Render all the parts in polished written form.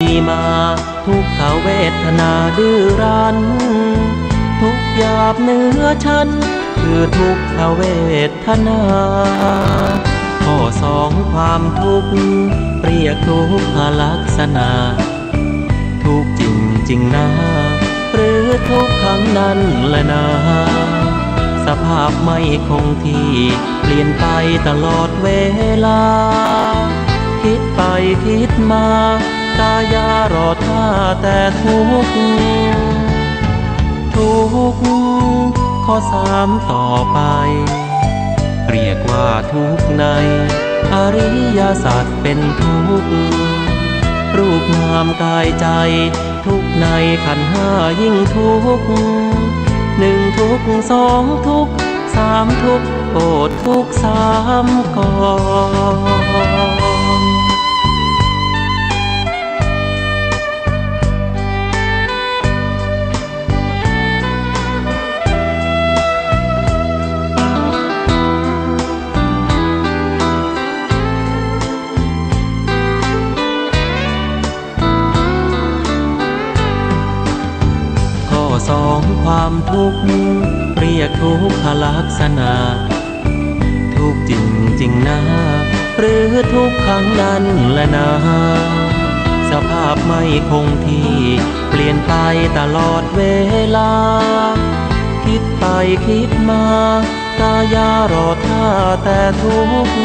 มีมาทุกขเวทนาดื้อรั้นทุกหยาบเนื้อฉันคือทุกขเวทนาข้อสองความทุกข์เรียกทุกขลักษณะทุกจริงจริงนะหรือทุกขังนั้นแหละนะสภาพไม่คงที่เปลี่ยนไปตลอดเวลาคิดไปคิดมากายารอท่าแต่ทุกข์ข้อสามต่อไปเรียกว่าทุกข์ในอริยสัจเป็นทุกข์รูปนามกายใจทุกข์ในขันธ์ห้ายิ่งทุกข์หนึ่งทุกข์สองทุกข์สามทุกข์โอดทุกข์สามก่อนสองความทุกข์เรียกทุกขลักษณะทุกจริงจริงนะหรือทุกขังนั้นแหละนะสภาพไม่คงที่เปลี่ยนไปตลอดเวลาคิดไปคิดมากายารอท่าแต่ทุกข์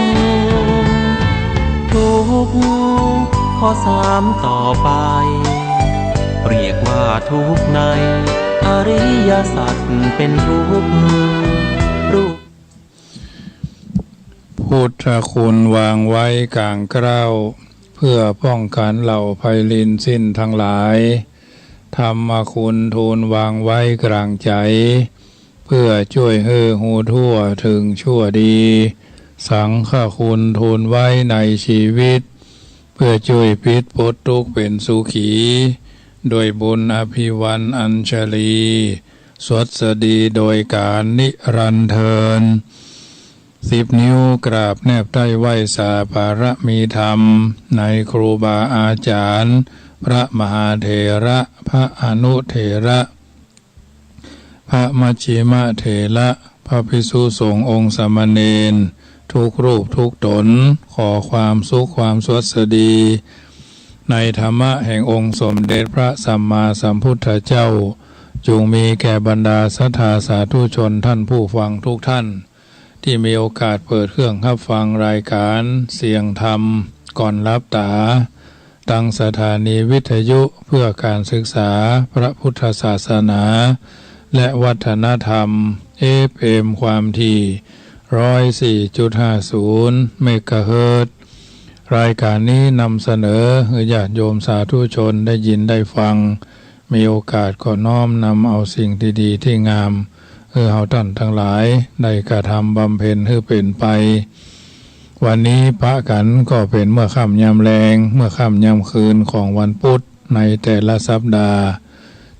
ข้อสามต่อไปเรียกว่าทุกข์ในอริยสัจเป็นทุกข์รูปพุทธคุณวางไว้กลางเกล้าเพื่อป้องกันเหล่าภัยลินสิ้นทั้งหลายธรรมคุณทูลวางไว้กลางใจเพื่อช่วยให้หูทั่วถึงชั่วดีสังฆคุณทูลไว้ในชีวิตเพื่อช่วยพิษพ้นทุกข์เป็นสุขีโดยบุญอภิวันอัญชลีสวดสดีโดยการนิรันดร์เทิน10 นิ้วกราบแนบใต้ไหวสาภารมีธรรมในครูบาอาจารย์พระมหาเถระพระอนุเถระพระมัชฌิมเถระพระภิกษุสงฆ์องค์สามเณรทุกรูปทุกตนขอความสุขความสวัสดีในธรรมะแห่งองค์สมเด็จพระสัมมาสัมพุทธเจ้าจงมีแก่บรรดาศรัทธาสาธุชนท่านผู้ฟังทุกท่านที่มีโอกาสเปิดเครื่องรับฟังรายการเสียงธรรมก่อนรับตาตั้งสถานีวิทยุเพื่อการศึกษาพระพุทธศาสนาและวัฒนธรรม FM ความถี่ 104.50 เมกะเฮิรตซ์รายการนี้นำเสนอให้ญาติโยมสาธุชนได้ยินได้ฟังมีโอกาสก็น้อมนำเอาสิ่งที่ดีที่งามเฮาท่านทั้งหลายได้กระทำบำเพ็ญให้เป็นไปวันนี้พระกันก็เป็นเมื่อค่ำยามแลงเมื่อค่ำยามคืนของวันพุธในแต่ละสัปดาห์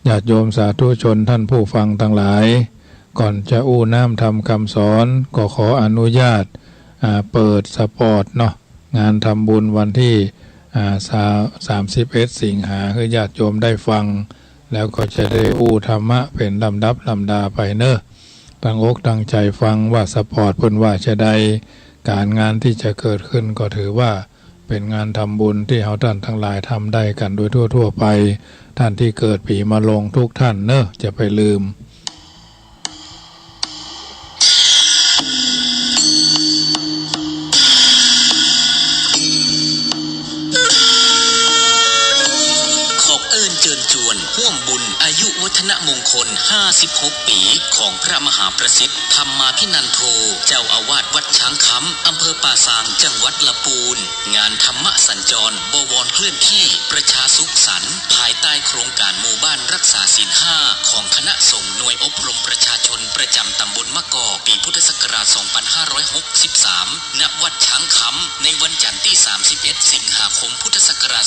ญาติโยมสาธุชนท่านผู้ฟังทั้งหลายก่อนจะอู้น้ำทำคำสอนก็ขออนุญาตเปิดสปอร์ตเนาะงานทำบุญวันที่31 สิงหาให้ญาติโยมได้ฟังแล้วก็จะได้อู้ธรรมะเป็นลำดับลำดาไปเนอะตั้งอกตั้งใจฟังว่าสปอร์ตเพิ่นว่าจะได้การงานที่จะเกิดขึ้นก็ถือว่าเป็นงานทำบุญที่เฮาท่านทั้งหลายทำได้กันโดยทั่วไปท่านที่เกิดปีมะโรงทุกท่านเนอะจะไปลืมอายุวัฒนมงคล56 ปีของพระมหาประสิทธิ์ธรรมาภินันโทเจ้าอาวาสวัดช้างคำอำเภอป่าซางจังหวัดลำพูนงานธรรมสัญจรบวรเคลื่อนที่ประชาสุขสันต์ภายใต้โครงการหมู่บ้านรักษาศีล 5ของคณะสงฆ์หน่วยอบรมประชาชนประจำตำบลมะกอกปีพุทธศักราช 2563 ณ วัดช้างคำในวันจันทร์ที่ 31 สิงหาคม พุทธศักราช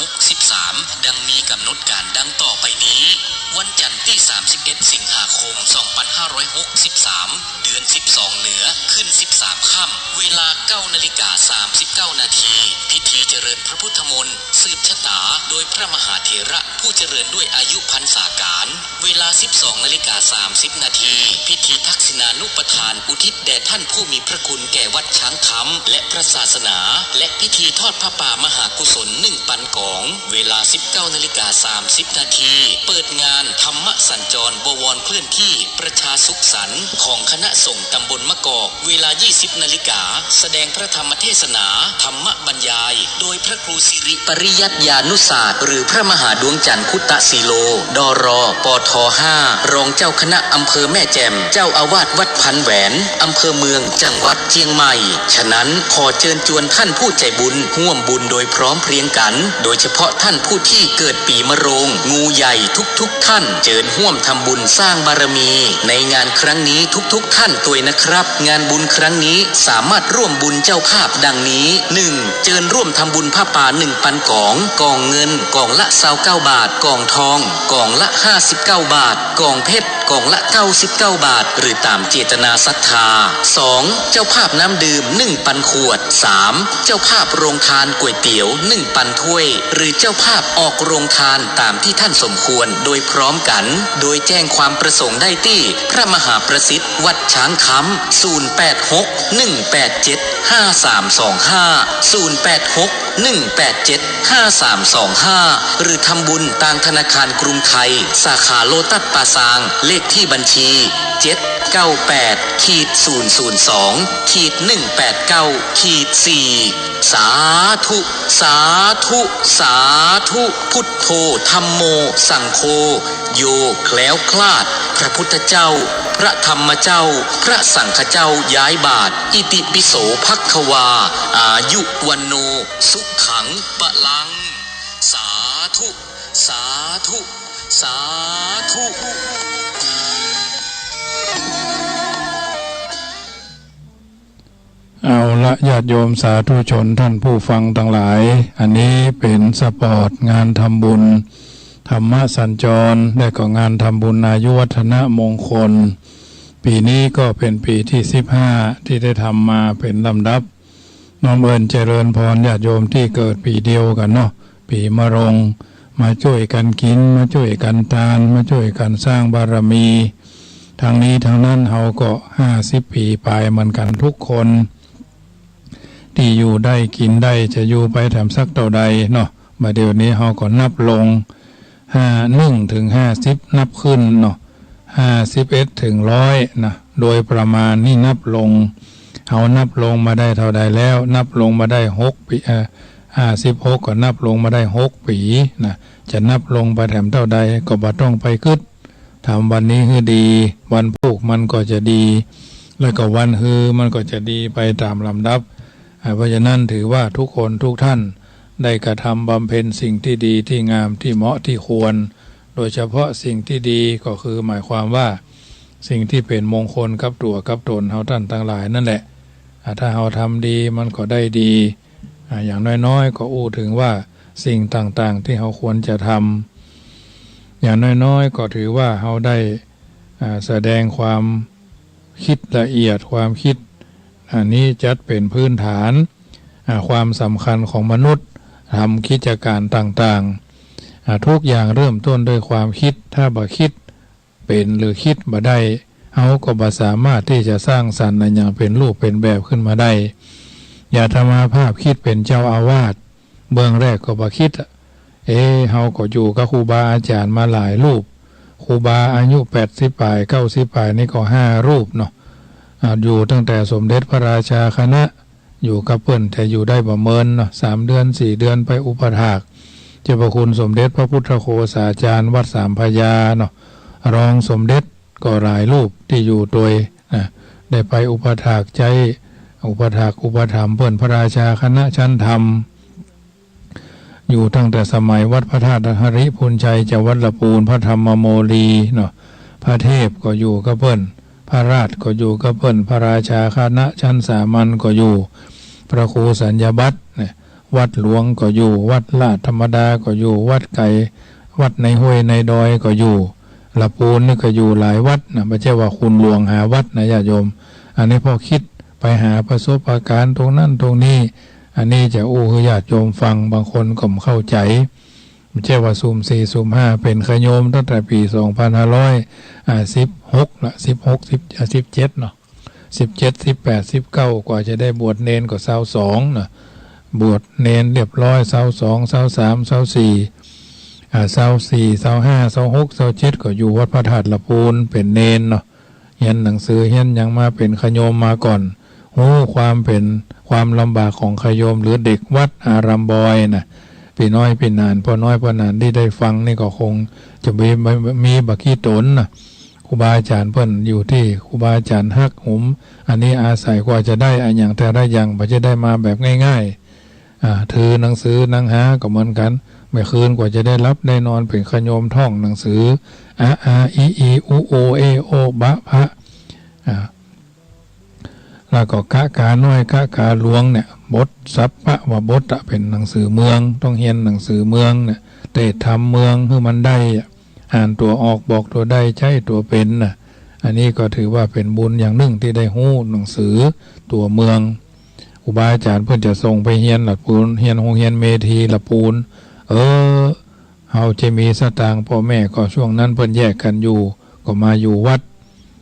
2563 ดังมีกำหนดการดังต่อไปนี้วันจันทร์ที่ ที่ 31 สิงหาคม 2563 เดือน 12 เหนือขึ้น 13 ค่ำเวลา 9:39 นาทีพิธีเจริญพระพุทธมนต์สืบชะตาโดยพระมหาเถระผู้เจริญด้วยอายุพรรษาการเวลา 12:30 นาทีพิธีทักษิณานุปทานอุทิศแด่ท่านผู้มีพระคุณแก่วัดช้างคำและพระศาสนาและพิธีทอดผ้าป่ามหากุศล1 ปันกองเวลา 19:30 นาทีเปิดงานธรรมสัญจรบวรเคลื่อนที่ประชาสุขสันต์ของคณะสงฆ์ตำบลมะกอกเวลา 20 นาฬิกาแสดงพระธรรมเทศนาธรรมบรรยายโดยพระครูสิริปริยัติญานุศาสตร์หรือพระมหาดวงจันทร์คุตตสีโลดรปท5รองเจ้าคณะอำเภอแม่แจ่มเจ้าอาวาสวัดพันแหวนอำเภอเมืองจังหวัดเชียงใหม่ฉะนั้นขอเชิญชวนท่านผู้ใจบุญร่วมบุญโดยพร้อมเพรียงกันโดยเฉพาะท่านผู้ที่เกิดปีมะโรงงูใหญ่ทุกท่านเชิญร่วมทำบุญสร้างบารมีในงานครั้งนี้ทุกท่านตัวยนะครับงานบุญครั้งนี้สามารถร่วมบุญเจ้าภาพดังนี้ 1. เชิญร่วมทำบุญผ้าป่า1 ปันกองกองเงินกองละ29 บาทกองทองกองละ59 บาทกองเพชรกองละ99 บาทหรือตามเจตนาศรัทธา 2. เจ้าภาพน้ำดื่ม1 ปันขวด 3. เจ้าภาพโรงทานก๋วยเตี๋ยว1 ปันถ้วยหรือเจ้าภาพออกโรงทานตามที่ท่านสมควรโดยพร้อมกันโดยแจ้งความประสงค์ได้ที่พระมหาประสิทธิ์วัดช้างคำ086 187 5325 086 187 5325หรือทำบุญทางธนาคารกรุงไทยสาขาโลตัสป่าซางเลขที่บัญชี798-002-189-4สาธุสาธุสาธุพุทโธธัมโมสังโฆโยแคล้วคลาดพระพุทธเจ้าพระธรรมเจ้าพระสังฆเจ้าย้ายบาทอิติปิโสภัคควาอายุวันโนสุขังปะลังสาธุสาธุสาธุ เอาละญาติโยมสาธุชนท่านผู้ฟังทั้งหลายอันนี้เป็นสปอร์ตงานทำบุญธรรมสัญจรและก็งานทำบุญอายุวัฒนมงคลปีนี้ก็เป็นปีที่15ที่ได้ทำมาเป็นลำดับน้อมเอิญเจริญพรญาติโยมที่เกิดปีเดียวกันเนาะปีมะโรงมาช่วยกันกินมาช่วยกันทานมาช่วยกันสร้างบารมีทางนี้ทางนั้นเฮาก็50 ปีไปเหมือนกันทุกคนที่อยู่ได้กินได้จะอยู่ไปทำสักเท่าใดเนาะมาเดี๋ยวนี้เฮาก็นับลง51 ถึง 50นับขึ้นเนาะ51 ถึง 100นะโดยประมาณนี่นับลงเฮานับลงมาได้เท่าใดแล้วนับลงมาได้6 ปี56ก็นับลงมาได้6 ปีนะจะนับลงไปแถมเท่าใดก็บ่ต้องไปคิดทำวันนี้คือดีวันพุกมันก็จะดีแล้วก็วันฮือมันก็จะดีไปตามลำดับเพราะฉะนั้นถือว่าทุกคนทุกท่านได้กระทำบำเพ็ญสิ่งที่ดีที่งามที่เหมาะที่ควรโดยเฉพาะสิ่งที่ดีก็คือหมายความว่าสิ่งที่เป็นมงคลกับตัวกับตนเฮาท่านทั้งหลายนั่นแหละถ้าเฮาทำดีมันก็ได้ดีอย่างน้อยๆก็อู้ถึงว่าสิ่งต่างๆที่เฮาควรจะทำอย่างน้อยๆก็ถือว่าเฮาได้แสดงความคิดละเอียดความคิดอันนี้จัดเป็นพื้นฐานความสำคัญของมนุษย์ทำกิจการต่างๆทุกอย่างเริ่มต้นด้วยความคิดถ้าบ่คิดเป็นหรือคิดบ่ได้เฮาก็บ่สามารถที่จะสร้างสรรค์อย่างเป็นรูปเป็นแบบขึ้นมาได้อย่าทำมาภาพคิดเป็นเจ้าอาวาสเบื้องแรกก็บ่คิดเฮาก็อยู่กับครูบาอาจารย์มาหลายรูปครูบาอายุ80 ปลาย90 ปลายนี่ก็5 รูปเนาะอยู่ตั้งแต่สมเด็จพระราชาคณะอยู่กับเพิ่นแต่อยู่ได้บ่เมินเนาะ3 เดือน4 เดือนไปอุปถากเจ้าพระคุณสมเด็จพระพุทธโฆษาจารย์วัดสามพระยาเนาะรองสมเด็จก็หลายรูปที่อยู่โดยได้ไปอุปถากใจอุปถากอุปถัมภ์เพิ่นพระราชาคณะชั้นธรรมอยู่ตั้งแต่สมัยวัดพระธาตุหริพุนชัยจังหวัดลำพูนพระธรรมโมลีเนาะพระเทพก็อยู่กับเพิ่นพระราชก็อยู่กับเพิ่นพระราชาคณะชั้นสามัญก็อยู่พระครูสัญญบัตรวัดหลวงก็อยู่วัดลาดธรรมดาก็อยู่วัดไก่วัดในห้วยในดอยก็อยู่ ละปูนนี่ก็อยู่หลายวัดนะไม่ใช่ว่าคุณหลวงหาวัดนะญาติโยมอันนี้พอคิดไปหาประสบการณ์ตรงนั้นตรงนี้อันนี้จะคือญาติโยมฟังบางคนก็ไม่เข้าใจไม่ใช่ว่าซุ่ม4ซุ่ม5เป็นขโยมตั้งแต่ปี2516ละ17เนาะ17 18 19กว่าจะได้บวชเนนก็22นะบวชเนนเรียบร้อย22 23 24 24 25 26 27ก็อยู่วัดพระธาตุละปูนเป็นเนนเนาะเรียนหนังสือเรียนยังมาเป็นขโยมมาก่อนความเป็นความลำบากของขโยมหรือเด็กวัดอารามบอยนะปีน้อยปีนานพอน้อยพอนานที่ได้ฟังนี่ก็คงจะมีบักขี้ตนนะครูบาอาจารย์เพิ่นอยู่ที่ครูบาอาจารย์ฮักหุมอันนี้อาศัยกว่าจะได้อันอย่างแต่ได้อย่างบ่จะได้มาแบบง่ายๆถือหนังสือนั่งหาก็เหมือนกันไม่คืนกว่าจะได้รับได้นอนเป็นขโยมท่องหนังสืออีอูโอเอโอบะพะแล้วก็กะกาน้อยกะกาหลวงเนี่ยบทสัพพะว่าบทเป็นหนังสือเมืองต้องเรียนหนังสือเมืองเนี่ยเตะทำเมืองให้มันได้อ่านตัวออกบอกตัวได้ใช้ตัวเป็นนะอันนี้ก็ถือว่าเป็นบุญอย่างหนึ่งที่ได้หู้หนังสือตัวเมืองครูบาอาจารย์เพื่อนจะส่งไปเรียนละปูนเรียนโรงเรียนเมธีละปูนเฮาจะมีสตางค์พ่อแม่ก็ช่วงนั้นเพิ่นแยกกันอยู่ก็มาอยู่วัด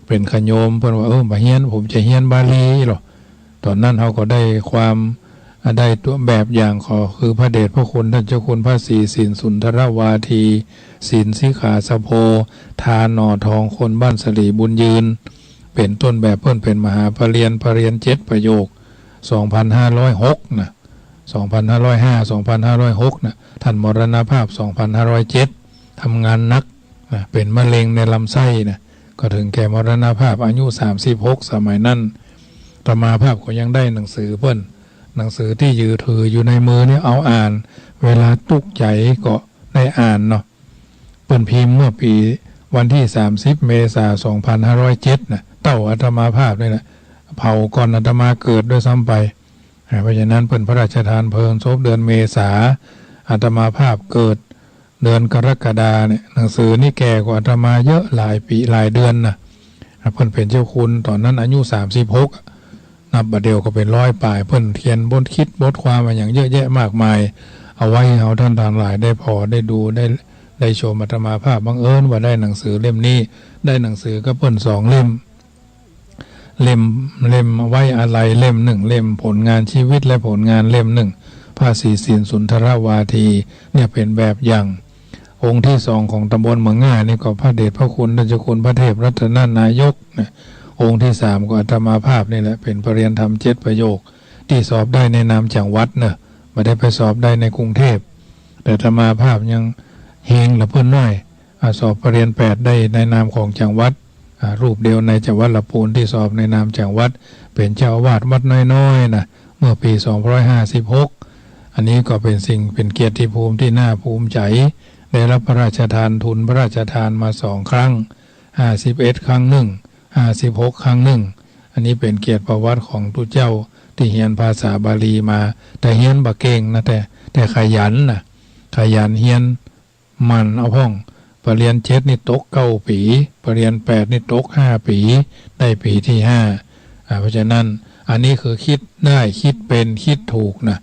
เป็นขโยมเพิ่นว่ามาเฮียนผมจะเฮียนบาลีหรอตอนนั้นเฮาก็ได้ความได้ตัวแบบอย่างขอคือพระเดชพระคุณท่านเจ้าคุณพระศรีสินสุนทรวาทีสินสิขาสะโพทานหน่อทองคนบ้านสลีบุญยืนเป็นต้นแบบเพิ่นเป็นมหาปรริญญา7ประโยค2506นะ2505 2506นะท่านมรณภาพ2507ทำงานนักนะเป็นมะเร็งในลำไส้นะก็ถึงแก่มรณภาพอายุ36สมัยนั้นอาตมาภาพก็ยังได้หนังสือเพิ่นหนังสือที่ถืออยู่ในมือเนี่ยเอาอ่านเวลาตุกใจก็ได้อ่านเนาะเพิ่นพิมพ์เมื่อปีวันที่30เมษายน2507นะเต้าอาตมาภาพนี่แหละเผาก่อนอาตมาเกิดด้วยซ้ำไปเพราะฉะนั้นเพิ่นพระราชทานเพลิงศพเดือนเมษาอาตมาภาพเกิดเดือนกรกฎาเนี่ยหนังสือนี่แก่กว่าอาตมาเยอะหลายปีหลายเดือนนะเพิ่นเป็นเจ้าคุณตอนนั้นอายุ36นับบัดเดียวก็เป็น100 ปลายเพิ่นเขียนบทคิดบทความมาอย่างเยอะแยะมากมายเอาไว้ให้ท่านทั้งหลายได้พอได้ดูได้ชมอาตมาภาพบังเอิญว่าได้หนังสือเล่มนี้ได้หนังสือก็เพิ่น2 เล่มไว้อะไรเล่ม1เล่มผลงานชีวิตและผลงานเล่ม1พระศรีสินสุนทรวาทีเนี่ยเป็นแบบอย่างองค์ที่2ของตำบลเมืองง่ายนี่ก็พระเดชพระคุณท่านเจ้าคุณพระเทพรัตนนายกนะองค์ที่3ก็อาตมาภาพนี่แหละเป็นปรริญญาธรรม7ประโยคที่สอบได้ในนามจังหวัดเนอะไม่ได้ไปสอบได้ในกรุงเทพแต่อาตมาภาพยังเฮงละเพิ่นน้อยสอบปรริญญา8ได้ในนามของจังหวัดรูปเดียวในจังหวัดละปูนที่สอบในนามจังหวัดเป็นเจ้าอาวาสวัดน้อยๆนะเมื่อปี2556อันนี้ก็เป็นสิ่งเป็นเกียรติภูมิที่น่าภูมิใจได้รับพระราชทานทุนพระราชทานมา2 ครั้ง51 ครั้งหนึ่ง56 ครั้งหนึ่งอันนี้เป็นเกียรติประวัติของตุเจ้าที่เรียนภาษาบาลีมาแต่เรียนบ่เก่งนะแต่ขยันนะขยันเรียนมันเอาห้องปรริญญา7นี่ตก9 ปีปรริญญา8นี่ตก5 ปีได้ปีที่5เพราะฉะนั้นอันนี้คือคิดได้คิดเป็นคิดถูกนะ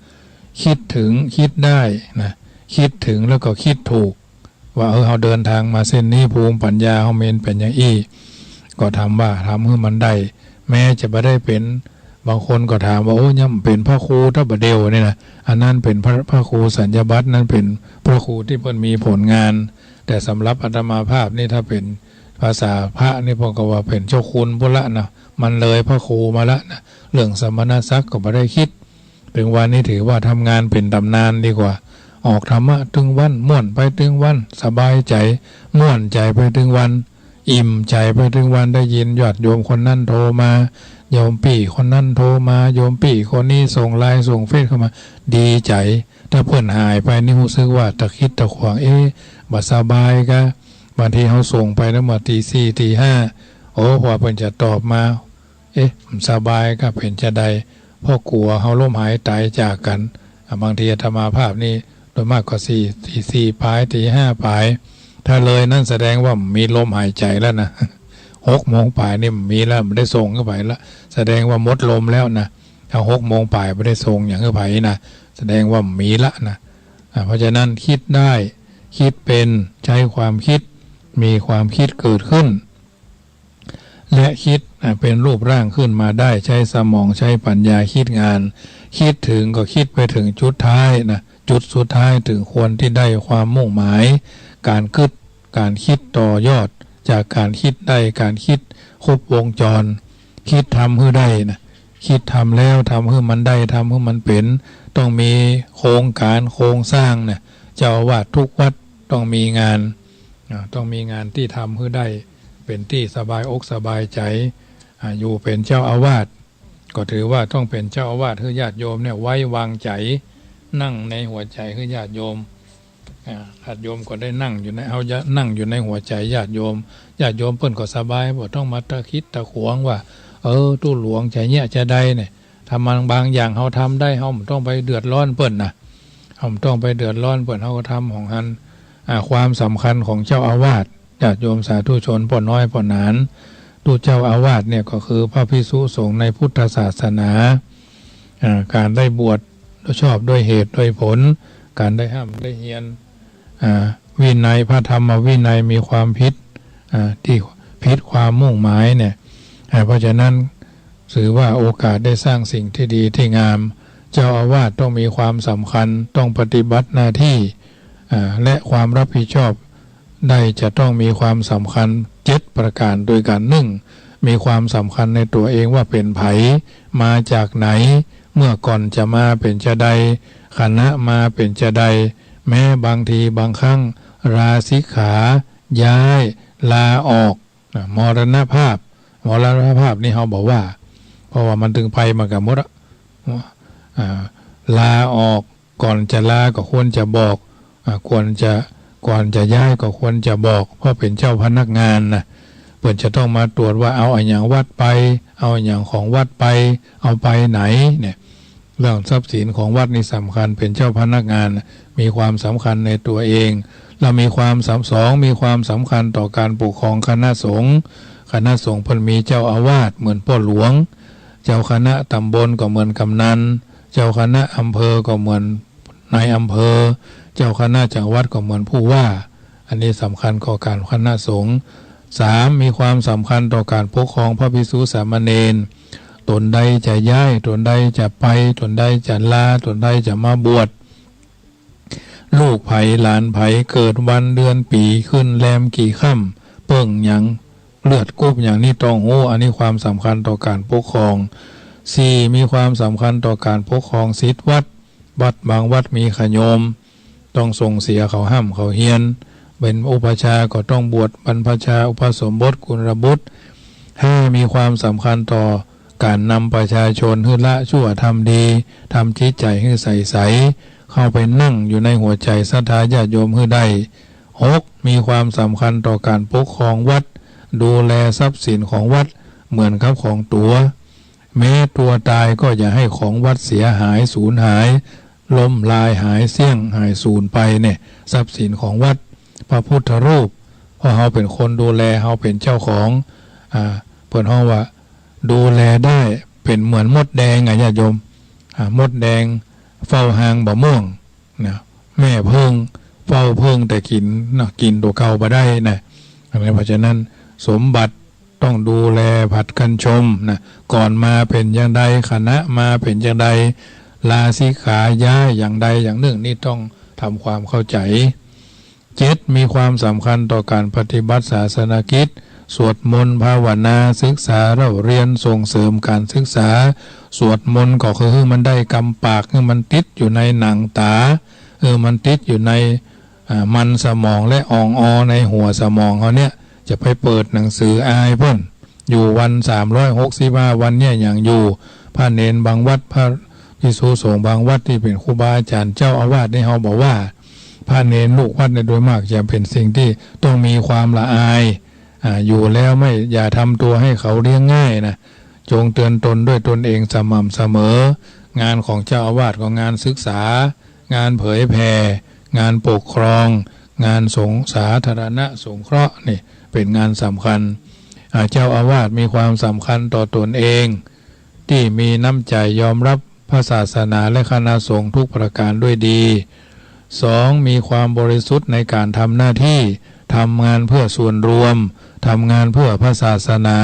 คิดถึงคิดได้นะคิดถึงแล้วก็คิดถูกว่าเราเดินทางมาเส้นนี้ภูมิปัญญาเฮาเมนเป็นอย่างอี้ก็ทำให้มันได้แม้จะไม่ได้เป็นบางคนก็ถามว่าโอ้ยังเป็นพระครูถ้าบดเดียวนี่นะอันนั้นเป็นพระครูสัญญบัตรนั้นเป็นพระครูที่เพิ่นมีผลงานแต่สำหรับอาตมาภาพนี่ถ้าเป็นภาษาพระนี่พวกก็ว่าเป็นเจ้าคุณพุทธละนะมันเลยพระครูมาละนะเรื่องสมณศักดิ์ก็ไม่ได้คิดถึงวันนี้ถือว่าทำงานเป็นตำนานดีกว่าออกธรรมะถึงวันม่วนไปถึงวันสบายใจม่วนใจไปถึงวันอิ่มใจไปถึงวันได้ยินญาติโยมคนนั้นโทรมาโยมปี่คนนั้นโทรมาโยมปี่คนนี้ส่งไลน์ส่งเฟซเข้ามาดีใจถ้าเพื่อนหายไปนี่รู้สึกว่าตะคิดตะขวางบ่สบายกะบางทีเขาส่งไปแล้วมาตี 4 ตี 5พอเพื่อนจะตอบมาสบายก็เป็นจะใดพ่อกลัวเขาล้มหายตายจากกันบางทีอาตมาภาพนี่โดยมากก็4 ตี 4 ปลายตี 5 ปลาย ถ้าเลยนั่นแสดงว่ามีลมหายใจแล้วนะ6 โมงป่ายนี่มีแล้วไม่ได้ส่งเข้าไปแล้วแสดงว่าหมดลมแล้วนะถ้า6 โมงป่ายไม่ได้ส่งอย่างเข้าไปนะแสดงว่ามีละนะเพราะฉะนั้นคิดได้คิดเป็นใช้ความคิดมีความคิดเกิดขึ้นและคิดเป็นรูปร่างขึ้นมาได้ใช้สมองใช้ปัญญาคิดงานคิดถึงก็คิดไปถึงจุดท้ายนะจุดสุดท้ายถึงควรที่ได้ความมุ่งหมายการคิดต่อยอดจากการคิดได้การคิดครบวงจรคิดทำให้ได้นะคิดทำแล้วทำให้มันได้ทำให้มันเป็นต้องมีโครงการโครงสร้างเนี่ยเจ้าอาวาสทุกวัดต้องมีงานที่ทำให้ได้เป็นที่สบายอกสบายใจอยู่เป็นเจ้าอาวาสก็ถือว่าต้องเป็นเจ้าอาวาสให้ญาติโยมเนี่ยไว้วางใจนั่งในหัวใจให้ญาติโยมญาติโยมก็ได้นั่งอยู่ในนั่งอยู่ในหัวใจญาติโยมเพิ่นก็สบายบ่ต้องมาตะคิดตะขวงว่าตู้หลวงใจเนี่ยจะได้เนี่ยทำมันบางอย่างเฮาทำได้เฮาไม่ต้องไปเดือดร้อนเพิ่นนะเฮาไม่ต้องไปเดือดร้อนเพิ่นเฮาก็ทำของหันความสำคัญของเจ้าอาวาสญาติโยมสาธุชนพ่อน้อยพ่อหนานตู้เจ้าอาวาสเนี่ยก็คือพระภิกษุสงฆ์ในพุทธศาสนาการได้บวชชอบด้วยเหตุด้วยผลการได้ห้ามได้เฮียนวินัยพระธรรมวินัยมีความผิดที่ผิดความมุ่งหมายเนี่ยเพราะฉะนั้นถือว่าโอกาสได้สร้างสิ่งที่ดีที่งามเจ้าอาวาสต้องมีความสำคัญต้องปฏิบัติหน้าที่และความรับผิดชอบได้จะต้องมีความสำคัญ7 ประการโดยการ1มีความสำคัญในตัวเองว่าเป็นไผมาจากไหนเมื่อก่อนจะมาเป็นจะใดคณะมาเป็นจะใดแม้บางทีบางครั้งราสิกขาย้ายลาออกมรณภาพนี่เขาบอกว่าเพราะว่ามันถึงภัยมากับมดลาออกก่อนจะลาก็ควรจะบอกก่อนจะย้ายก็ควรจะบอกเพราะเป็นเจ้าพนักงานนะเปิดจะต้องมาตรวจว่าเอาอย่างวัดไปเอาอย่างของวัดไปเอาไปไหนเนี่ยเรื่องทรัพย์สินของวัดนี่สำคัญเป็นเจ้าพนักงานมีความสำคัญในตัวเองเรามีความมีความสำคัญต่อการปกครองคณะสงฆ์เพิ่นมีเจ้าอาวาสเหมือนพ่อหลวงเจ้าคณะตำบลก็เหมือนกำนันเจ้าคณะอำเภอก็เหมือนนายอำเภอเจ้าคณะจังหวัดก็เหมือนผู้ว่าอันนี้สำคัญต่อการคณะสงฆ์3มีความสำคัญต่อการปกครองพระภิกษุสามเณรตนใดจะย้ายตนใดจะไปตนใดจะลาตนใดจะมาบวชลูกไผ่หลานไผ่เกิดวันเดือนปีขึ้นแรมกี่ค่ำเปิ้งหยังเลือดกุบอย่างนี้ต้องหูอันนี้ความสำคัญต่อการปกครอง4มีความสำคัญต่อการปกครองศิษย์วัดบางวัดมีขโยมต้องส่งเสียเขาห้ามเขาเฮียนเป็นอุปชาก็ต้องบวชบรรพชาอุปสมบทกุลบุตร5มีความสำคัญต่อการนำประชาชนให้ละชั่วทำดีทำจิตใจให้ใสเข้าไปนั่งอยู่ในหัวใจศรัทธาญาติโยมให้ได้6มีความสำคัญต่อการปกครองวัดดูแลทรัพย์สินของวัดเหมือนกับของตัวแม้ตัวตายก็อย่าให้ของวัดเสียหายสูญหายล้มลายหายเสี่ยงหายสูญไปเนี่ยทรัพย์สินของวัดพระพุทธรูปเพราะเราเป็นคนดูแลเราเป็นเจ้าของเปิดห้องว่าดูแลได้เป็นเหมือนมดแดงญาติโยมมดแดงเฝ้าหางบะม่วงนะแม่เพิ่งเฝ้าเพิ่งแต่กินตัวเก่าไปได้นะเพราะฉะนั้นสมบัติต้องดูแลผัดกันชมนะก่อนมาเป็นอย่างใดคณะมาเป็นอย่างใดลาสิกขาย้ายอย่างใดอย่างหนึ่งนี่ต้องทำความเข้าใจ7มีความสำคัญต่อการปฏิบัติศาสนกิจสวดมนต์ภาวนาศึกษาเราเรียนส่งเสริมการศึกษาสวดมนต์ก็คือมันได้กำปากคือมันติดอยู่ในหนังตามันติดอยู่ในมันสมองและอ่องในหัวสมองเขาเนี่ยจะไปเปิดหนังสืออายเพิ่นอยู่วัน365วันเนี่ยอย่างอยู่พระเนนบางวัดพระภิกษุสงฆ์บางวัดที่เป็นครูบาอาจารย์เจ้าอาวาสนี่เขาบอกว่าพระเนนลูกวัดในโดยมากจะเป็นสิ่งที่ต้องมีความละอายอยู่แล้วอย่าทำตัวให้เขาเลี้ยงง่ายนะจงเตือนตนด้วยตนเองสม่ำเสมองานของเจ้าอาวาสของงานศึกษางานเผยแผ่งานปกครอง งานสาธารณสงเคราะห์นี่เป็นงานสำคัญเจ้าอาวาสมีความสำคัญต่อตนเองที่มีน้ำใจยอมรับพระศาสนาและคณะสงฆ์ทุกประการด้วยดี 2. มีความบริสุทธิ์ในการทำหน้าที่ทำงานเพื่อส่วนรวมทำงานเพื่อพระศาสนา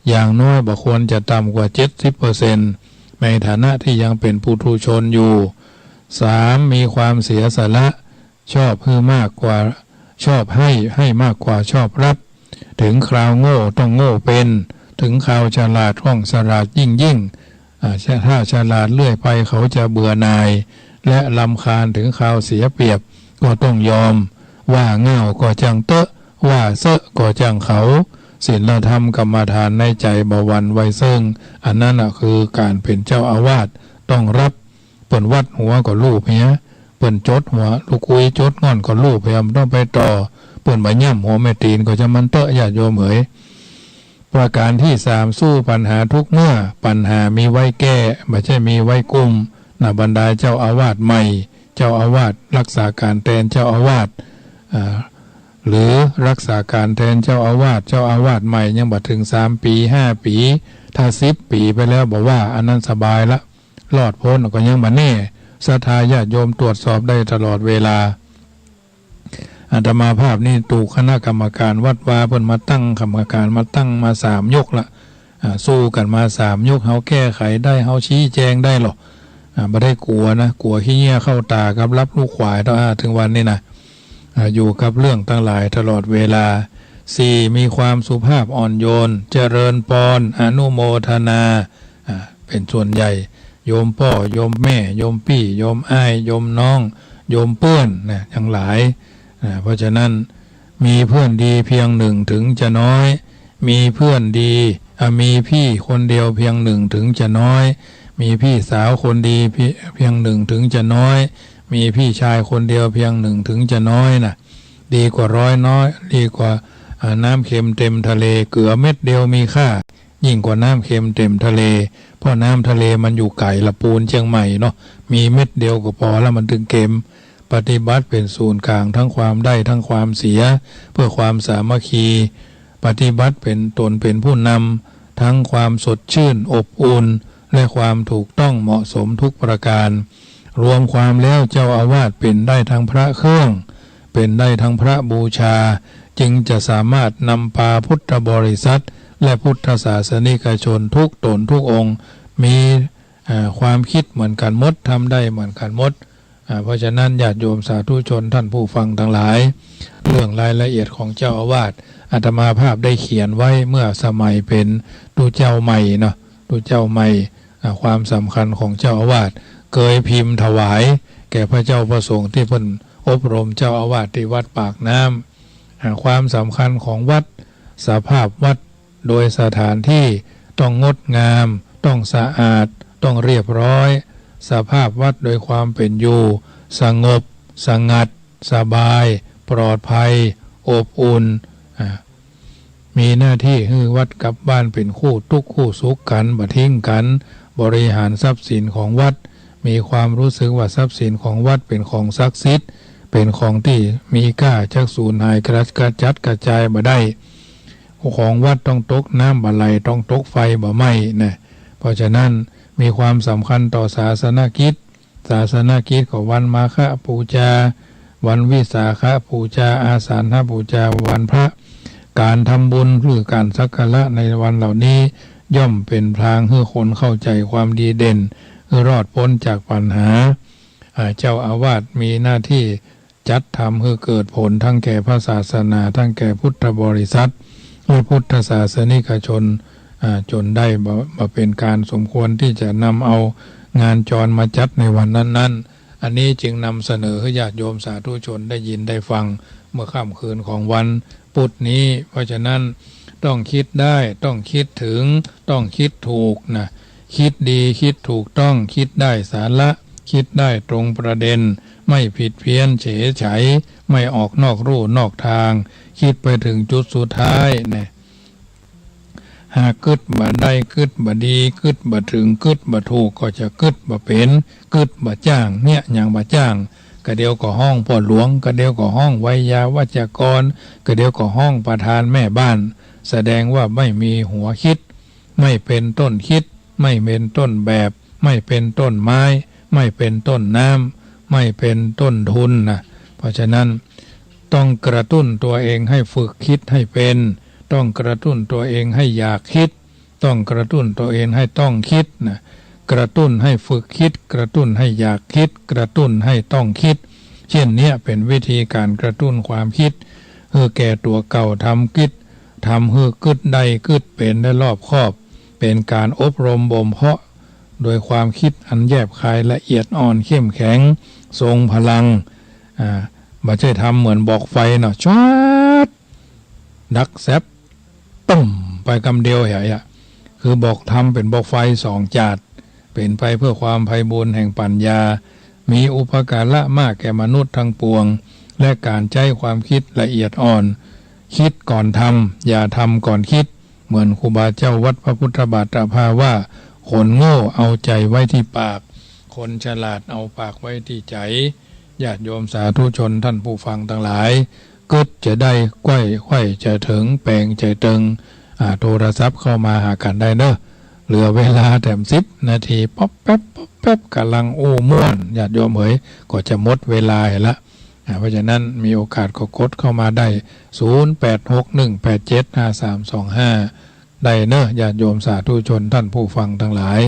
อย่างน้อยบ่ควรจะต่ำกว่า 70% ในฐานะที่ยังเป็นปุถุชนอยู่ 3. มีความเสียสละชอบให้มากกว่าชอบให้มากกว่าชอบรับถึงคราวโง่ต้องโง่เป็นถึงคราวฉลาดต้องฉลาดยิ่งถ้าฉลาดเลื่อยไปเขาจะเบื่อหน่ายและรำคาญถึงคราวเสียเปรียบก็ต้องยอมว่าเง่าก็จังเตอะว่าเซอะก็จังเขาศีลธรรมกรรมฐานในใจบวรไว้ซึ่งอันนั้นคือการเป็นเจ้าอาวาสต้องรับเปิ่นวัดหัวก็ลูกเนี้ยเปิ่นจดหัวลูกคุยจดงอนก็ลูกพยายามต้องไปต่อเปิ่นมาย่ำหัวแม่ตีนก็จะมันเตอะญาติโยมเอ๋ยประการที่ 3สู้ปัญหาทุกเมื่อปัญหามีไว้แก้ไม่ใช่มีไว้กุมบรรดาเจ้าอาวาสใหม่เจ้าอาวาสรักษาการแทนเจ้าอาวาสหรือรักษาการแทนเจ้าอาวาสใหม่ยังบ่ถึง3 ปี5 ปีถ้า10 ปีไปแล้วบอกว่าอันนั้นสบายละรอดพ้นก็ยังบ่แน่ศรัทธาญาติโยมตรวจสอบได้ตลอดเวลาอาตมาภาพนี่ถูกคณะกรรมการวัดวาเพิ่นมาตั้งกรรมการมาตั้งมา3 ยกละสู้กันมา3 ยกเฮาแก้ไขได้เฮาชี้แจงได้หรอกไม่ได้กลัวนะกลัวขี้เหี้ยเข้าตากับรับลูกขวายถึงวันนี้นะอยู่กับเรื่องทั้งหลายตลอดเวลา 4. มีความสุภาพอ่อนโยนเจริญพรอนุโมทนาเป็นส่วนใหญ่โยมพ่อโยมแม่โยมพี่โยมอ้ายโยมน้องโยมเพื่อนนะทั้งหลายเพราะฉะนั้นมีเพื่อนดีเพียงหนึ่งถึงจะน้อยมีเพื่อนดีมีพี่คนเดียวเพียงหนึ่งถึงจะน้อยมีพี่สาวคนดีเพียงหนึ่งถึงจะน้อยมีพี่ชายคนเดียวเพียงหนึ่งถึงจะน้อยนะดีกว่า100น้อยดีกว่าน้ำเค็มเต็มทะเลเกลือเม็ดเดียวมีค่ายิ่งกว่าน้ำเค็มเต็มทะเลเพราะน้ำทะเลมันอยู่ไกลละปูนเชียงใหม่เนาะมีเม็ดเดียวก็พอแล้วมันถึงเค็มปฏิบัติเป็นศูนย์กลางทั้งความได้ทั้งความเสียเพื่อความสามัคคีปฏิบัติเป็นตนเป็นผู้นำทั้งความสดชื่นอบอุ่นและความถูกต้องเหมาะสมทุกประการรวมความแล้วเจ้าอาวาสเป็นได้ทั้งพระเครื่องเป็นได้ทั้งพระบูชาจึงจะสามารถนำพาพุทธบริษัทและพุทธศาสนิกชนทุกตนทุกองค์มีความคิดเหมือนกันหมดทำได้เหมือนกันหมดเพราะฉะนั้นญาติโยมสาธุชนท่านผู้ฟังทั้งหลายเรื่องรายละเอียดของเจ้าอาวาสอาตมาภาพได้เขียนไว้เมื่อสมัยเป็นดูเจ้าใหม่เนาะดูเจ้าใหม่ความสำคัญของเจ้าอาวาสเคยพิมพ์ถวายแก่พระเจ้าประสงค์ที่เพิ่นอบรมเจ้าอาวาสที่วัดปากน้ำความสำคัญของวัดสภาพวัดโดยสถานที่ต้องงดงามต้องสะอาดต้องเรียบร้อยสภาพวัดโดยความเป็นอยู่สงบสงัดสบายปลอดภัยอบอุ่นมีหน้าที่ให้วัดกับบ้านเป็นคู่ทุกคู่สุขกันบ่ทิ้งกันบริหารทรัพย์สินของวัดมีความรู้สึกว่าทรัพย์สินของวัดเป็นของศักดิ์สิทธิ์เป็นของที่มีค่าจักสูญหายกระจัดกระจายบ่ได้ของวัดต้องตกน้ำบ่ไหลต้องตกไฟบ่ไหม้นะเพราะฉะนั้นมีความสำคัญต่อศาสนกิจของวันมาฆบูชาวันวิสาขบูชาอาสาฬหบูชาวันพระการทำบุญหรือการสักการะในวันเหล่านี้ย่อมเป็นทางให้คนเข้าใจความดีเด่นรอดพ้นจากปัญหาเจ้าอาวาสมีหน้าที่จัดทำให้เกิดผลทั้งแก่พระศาสนาทั้งแก่พุทธบริษัทและพุทธศาสนิกชนจนได้มาเป็นการสมควรที่จะนำเอางานจรมาจัดในวันนั้นๆอันนี้จึงนำเสนอให้ญาติโยมสาธุชนได้ยินได้ฟังเมื่อค่ำคืนของวันพุธนี้เพราะฉะนั้นต้องคิดได้ต้องคิดถึงต้องคิดถูกนะคิดดีคิดถูกต้องคิดได้สาระคิดได้ตรงประเด็นไม่ผิดเพี้ยนเฉยไฉไม่ออกนอกรูนอกทางคิดไปถึงจุดสุดท้ายนะหากกึดบ่ได้กึดบ่ดีกึดบ่ถึงกึดบ่ถูกก็จะกึดบ่เป็นกึดบ่จ้างเนี่ยอย่างบ่จ้างก ก็เดียวก็ห้องพ่อหลวงก็เดียวก็ห้องไวยาวัจกรก็เดียวก็ห้องประธานแม่บ้านแสดงว่าไม่มีหัวคิดไม่เป็นต้นคิดไม่เป็นต้นแบบไม่เป็นต้นไม้ไม่เป็นต้นน้ำไม่เป็นต้นทุนนะเพราะฉะนั้นต้องกระตุ้นตัวเองให้ฝึกคิดให้เป็นต้องกระตุ้นตัวเองให้อยากคิดต้องกระตุ้นตัวเองให้ต้องคิดนะกระตุ้นให้ฝึกคิดกระตุ้นให้อยากคิดกระตุ้นให้ต้องคิดเช่นนี้เป็นวิธีการกระตุ้นความคิดเพื่อแก่ตัวเก่าทำคิดทำให้กึดได้กึดเป็นได้รอบคอบเป็นการอบรมบ่มเพาะโดยความคิดอันแยบคายละเอียดอ่อนเข้มแข็งทรงพลังไม่ใช่ทำเหมือนบอกไฟเนาะช็อตดักแซบต้มไปคำเดียวเหรอคือบอกทำเป็นบอกไฟสองจาดเป็นไปเพื่อความไพบูรย์แห่งปัญญามีอุปการะมากแก่มนุษย์ทั้งปวงและการใช้ความคิดละเอียดอ่อนคิดก่อนทำอย่าทำก่อนคิดเหมือนครูบาเจ้าวัดพระพุทธบาทภาว่าคนโง่เอาใจไว้ที่ปากคนฉลาดเอาปากไว้ที่ใจญาติโยมสาธุชนท่านผู้ฟังทั้งหลายกึดจะได้ไขว้จะถึงแปลงใจตึงโทรศัพท์เข้ามาหากันได้เนอะเหลือเวลาแถม10 นาทีป๊อปแป๊บป๊อปแป๊บกำลังอู้ม่วนญาติโยมก็จะหมดเวลาละเพราะฉะนั้นมีโอกาสก็กดเข้ามาได้0861875325ได้เนอะญาติโยมสาธุชนท่านผู้ฟังทั้งหลาย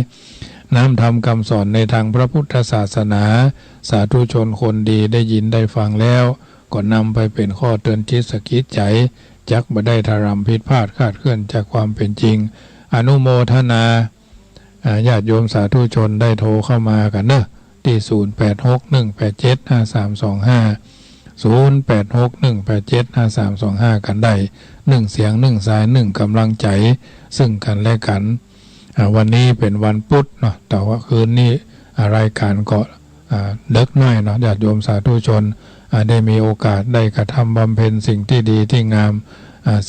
น้ำธรรมคำสอนในทางพระพุทธศาสนาสาธุชนคนดีได้ยินได้ฟังแล้วก็นำไปเป็นข้อเตือนจิตสะกิดใจจักบ่ได้ทารำผิดพลาดคลาดเคลื่อนจากความเป็นจริงอนุโมทนาญาติโยมสาธุชนได้โทรเข้ามากันเนอะที่0861875325 กันได้1เสียง1สาย1กำลังใจซึ่งกันและกันวันนี้เป็นวันพุธเนาะแต่ว่าคืนนี้รายการก็เด็กน้อยเนาะญาติโยมสาธุชนได้มีโอกาสได้กระทำบำเพ็ญสิ่งที่ดีที่งาม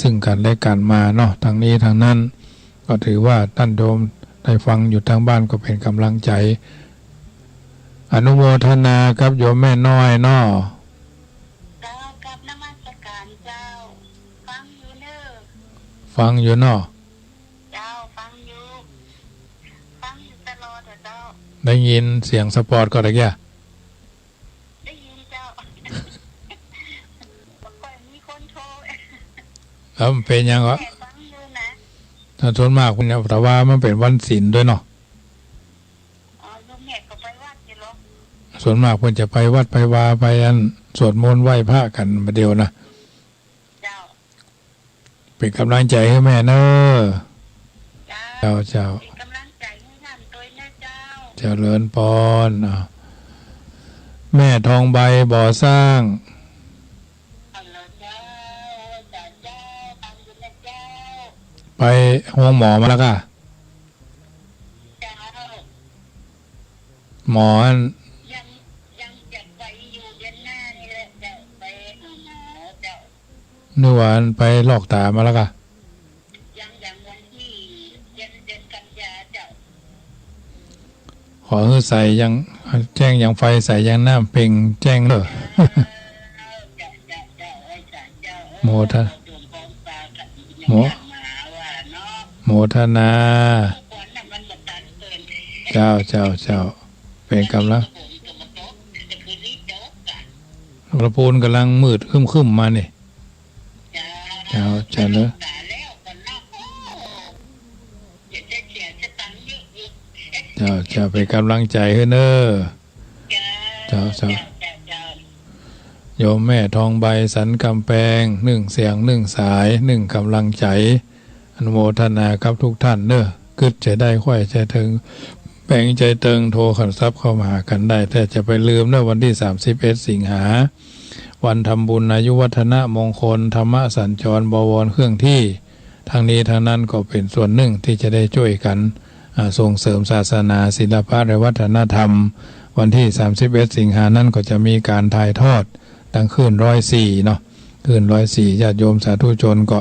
ซึ่งกันและกันมาเนาะทางนี้ทางนั้นก็ถือว่าท่านโยมได้ฟังอยู่ทางบ้านก็เป็นกำลังใจอนุโมทนาครับโยมแม่น้อยเนาะเจ้ากับนมัสการเจ้าฟังอยู่เนอะฟังอยู่เนาะเจ้าฟังอยู่ตลอดเจ้าได้ยินเสียงสปอร์ตก็ได้แก่ได้ยินเจ้าค่อยมีคนโทรแล้วมันเป็นยังวะฟังอยู่นะถ้าส่วนมากคุณเนี่ยแต่ว่ามันเป็นวันศีลด้วยเนาะลูกแม่ก็ไปวัดอยู่หรอส่วนมากเพิ่นจะไปวัดไปวาไปอันสวดมนต์ไหว้พระกันมาเดียวนะเป็นกำลังใจให้แม่เนอะเจ้าเป็นกำลังใจให้ท่านตัวนะเจ้าเจริญพรแม่ทองใบบ่อสร้างไปห้องหมอมาแล้วค่ะหมอยังจะไปอยู่เดือนหน้านี่แหละจะไปหาเจ้านึกว่าไปลอกตามาแล้วค่ะยังวันที่เดือนกันยาเจ้าขอให้ใส่ยังแจ้งยังไฟใส่ยังน้ำเพ่งแจ้งเลยโมทะโมทนาเจ้าเป็นกำลังกระปูนกำลังมืดคึมมาเนี่ยเจ้าเลยเจ้าเป็นกำลังใจให้เนอะเจ้าโยมแม่ทองใบสันกำแพง1เสียง1สาย1กำลังใจอนุโมทนาครับทุกท่านเนอะกึดจะได้ค่อยใจถึงแบ่งใจเติงโทรขันทรัพย์เข้ามาหากันได้แต่จะไปลืมเนอะวันที่31 สิงหาวันทำบุญอายุวัฒนะมงคลธรรมสัญจรบวรเครื่องที่ทางนี้ทางนั้นก็เป็นส่วนหนึ่งที่จะได้ช่วยกันส่งเสริมศาสนาศิลปะและวัฒนธรรมวันที่31 สิงหานั้นก็จะมีการถ่ายทอดดังคืน104เนาะคืน104ญาติโยมสาธุชนก็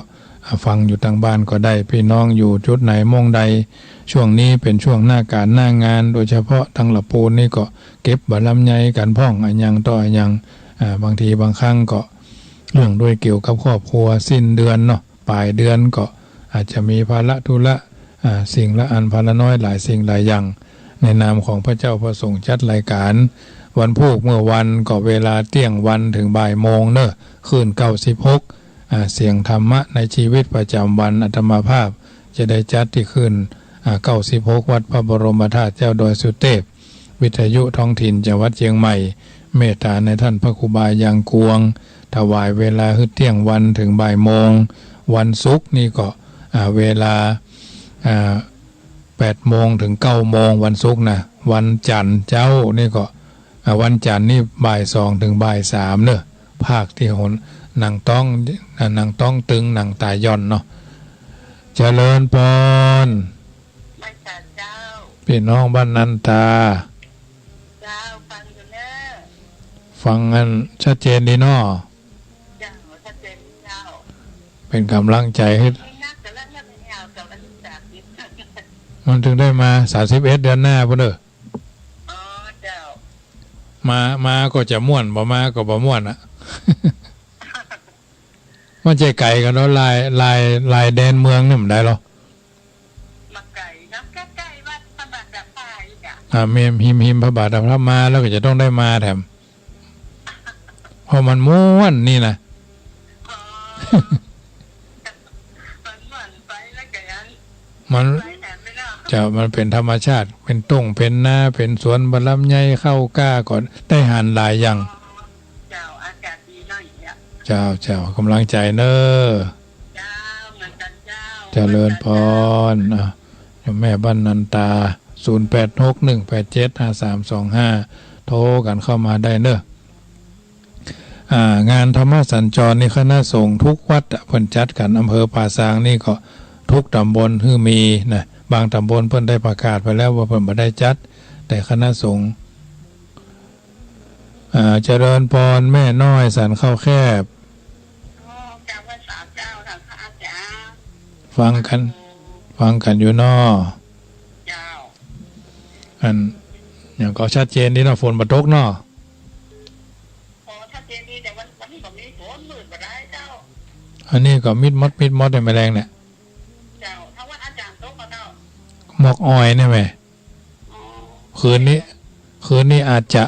ฟังอยู่ทางบ้านก็ได้พี่น้องอยู่จุดไหนมองใดช่วงนี้เป็นช่วงหน้าการหน้างานโดยเฉพาะทางละปูนนี่ก็เก็บบะลำไยกันพ่องอันยังต่ออันยังบางทีบางครั้งก็เรื่องด้วยเกี่ยวกับครอบครัวสิ้นเดือนเนาะปลายเดือนก็อาจจะมีภาระธุระสิ่งละอันภาระน้อยหลายสิ่งหลายอย่างในนามของพระเจ้าพระสงฆ์จัดรายการวันพุธเมื่อวันก็เวลาเที่ยงวันถึงบ่ายโมงเนอะคืน96เสียงธรรมะในชีวิตประจำวันอาตมาภาพจะได้จัดที่คืน96วัดพระบรมธาตุเจ้าดอยสุเทพวิทยุท้องถิ่นจังหวัดเชียงใหม่เมตตาในท่านพระครูบายังกวงถวายเวลาเที่ยงวันถึงบ่ายโมงวันศุกร์นี่ก็เวลา8โมงถึง9โมงวันศุกร์นะวันจันทร์เจ้านี่ก็วันจันทร์นี่บ่าย2ถึงบ่าย3เนอะภาคที่หนหนังต้องตึงหนังตายย่อนเนาะเจริญพรไม่จัดเจ้าพี่น้องบ้านนันตาเจ้าฟังอยู่เนอะฟังกันชัดเจนดีเนาะเจ้าชัดเจนเจ้าเป็นกำลังใจให้มันถึงได้มา31เดือนหน้าพุ่นเด้อมาก็จะม่วนบ่มาก็บ่ม่วนอ่ะ มันใจไก่กันเนาะลายแดนเมืองนี่มันได้หรอมาไก่น้ำใกล้ๆวัดพระบาทดับผ้าอีกอ่ะหิมพระบาทดับพระมาแล้วก็จะต้องได้มาแถมเพราะมันม่วนนี่นะมันเป็นธรรมชาติเป็นต้งเป็นนาเป็นสวนบะลำไยเข้าก้าก่อนได้หานหลายอย่างเจ้าอากาศดีหน่อยอ่ะเจ้ากำลังใจเนอะเจ้าเหมือนกันเจ้าเจริญพรแม่บ้านนันตา0861875325โทรกันเข้ามาได้เนอะงานธรรมสัญจรนี่คณะสงฆ์ทุกวัดเพิ่นจัดกันอำเภอป่าซางนี่ก็ทุกตำบลคือมีนะบางตำบลเพิ่นได้ประกาศไปแล้วว่าเพิ่นบ่ได้จัดแต่คณะสงฆ์เจริญพรแม่น้อยสันเข้าแคบฟังกันอยู่นออันอย่างก็ชัดเจนดีเนาะฝนบ่ตกเนาะชัดเจนดีแต่วันนี้ก็มีฝนมืดบ่ได้เจ้าอันนี้ก็มิดมดได้แมลงเนี่ยหมอกอ้อยนี่ไหมคืนนี้อาจจะ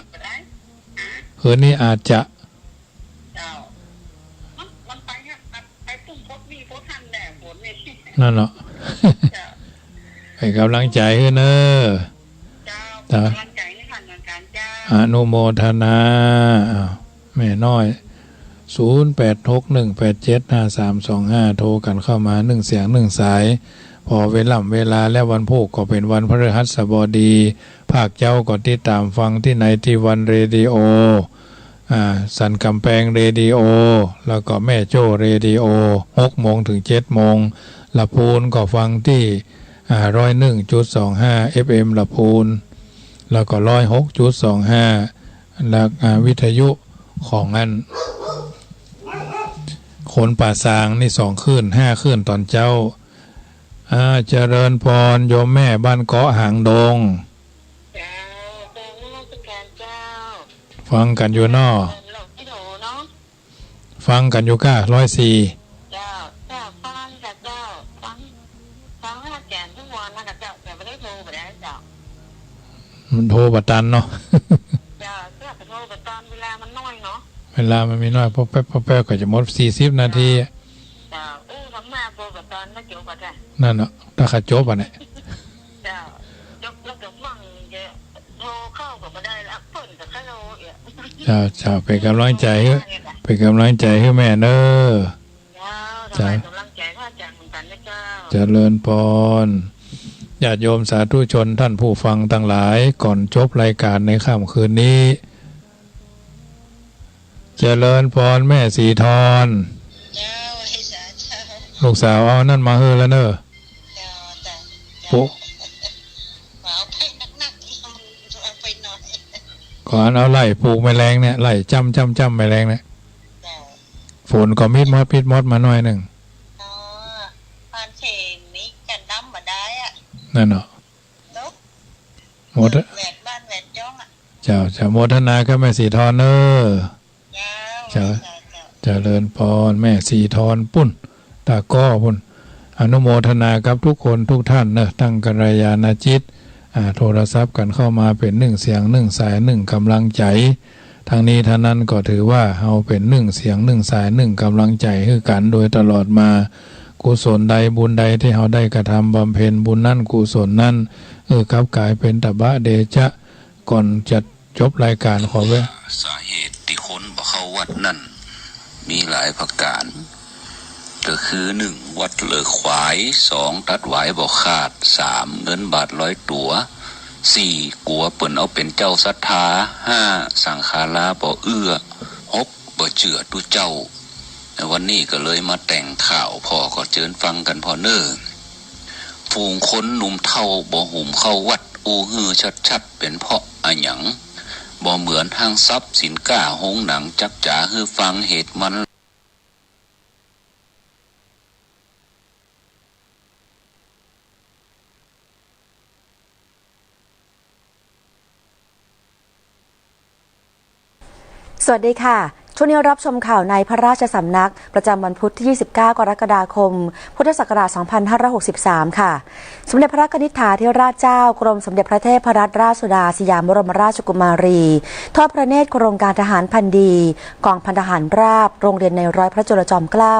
นั่นเนาะให้กำลังใจให้เนอะอนุโมทนาแม่น้อย0861875325โทรกันเข้ามา1เสียง1สายพอเวลาและวันพุธก็เป็นวันพฤหัสบดีภาคเจ้าก็ติดตามฟังที่ไหนที่วันเรดิโอสันกำแพงเรดิโอแล้วก็แม่โจ้เรดิโอ6โมงถึง7โมงละพูนก็ฟังที่101.25 FM ละพูนแล้วก็106.25แล้ววิทยุของอันคนป่าซางนี่2คืน5คืนตอนเจ้าเจริญพรโยมแม่บ้านเกาะหางดงฟังกันอยู่นอฟังกันอยู่ก้า104ฟังกับเจ้าฟังแก่นทุกวันนะกับเจ้าแต่ไม่ได้โทรไปได้เจ้ามันโทรบัตันเนาะเจ้าโทรบัตันเวลามันน้อยเนาะเวลามันมีน้อยพอแป๊บก็จะหมด40นาทีนั่นเนาะถ้าขาดจบอ่ะเนี่ยจบแล้วก็มั่งโทรเข้าก็ไม่ได้แล้วเปิดกับข้าวโลจ้าเป็นกำลังใจให้แม่เนอะจ้ากำลังใจว่าจังเหมือนกันนะเจ้าเจริญพรญาติโยมสาธุชนท่านผู้ฟังทั้งหลายก่อนจบรายการในค่ำคืนนี้เจริญพรแม่สีทรลูกสาวเอานั่นมาเฮือแล้วเนอะโอ้ก่อนเอาไล่ปลูกแมลงเนี่ยไล่จ้ำแมลงเนี่ยฝนก็มิดมดมาหน่อยหนึ่ง นั่นเนาะ นก โมท แหวดบ้านแหวดจ้องอ่ะ เจ้าโมทนาก็แม่สีทอนเนอ เจ้า เจริญพรแม่สีทอนปุ้นตาก้อปุ้นอนุโมทนากับทุกคนทุกท่านเนอะตั้งกัลยาณจิตโทรศัพท์กันเข้ามาเป็น1เสียง1สาย1กำลังใจทางนี้ท่านั้นก็ถือว่าเฮาเป็น1เสียง1สาย1กำลังใจคือกันโดยตลอดมากุศลใดบุญใดที่เฮาได้กระทำบำเพ็ญบุญนั่นกุศลนั่นครับกลายเป็นตบะเดชะก่อนจะจบรายการขอไว้สาเหตุที่คนบ่เข้าวัดนั่นมีหลายประการก็คือ1วัดเลอควาย2ตัดหวายบ่ขาด3เงินบาท100ตัว4กลัวเปิ้นเอาเป็นเจ้าศรัทธา5สังฆาราบ่เอื้อ6บ่เชื่อตุเจ้าวันนี้ก็เลยมาแต่งข่าวพ่อก็เชิญฟังกันพอเน้อฝูงคนหนุ่มเฒ่าบ่หุ่มเข้าวัดอูฮือชัดๆเป็นเพราะอะหยังบ่เหมือนทางทรัพย์สินก้าหงหนังจักจ๋าฮือฟังเหตุมัน สวัสดีค่ะช่วงนี้รับชมข่าวในพระราชสำนักประจำวันพุธที่ 29 กรกฎาคม พุทธศักราช 2563 ค่ะ สมเด็จพระนิธิธิราชเจ้ากรมสมเด็จพระเทพรัตนราชสุดาสยามบรมราชกุมารีทอดพระเนตรโครงการทหารพันดีกองพันทหารราบโรงเรียนในร้อยพระจุลจอมเกล้า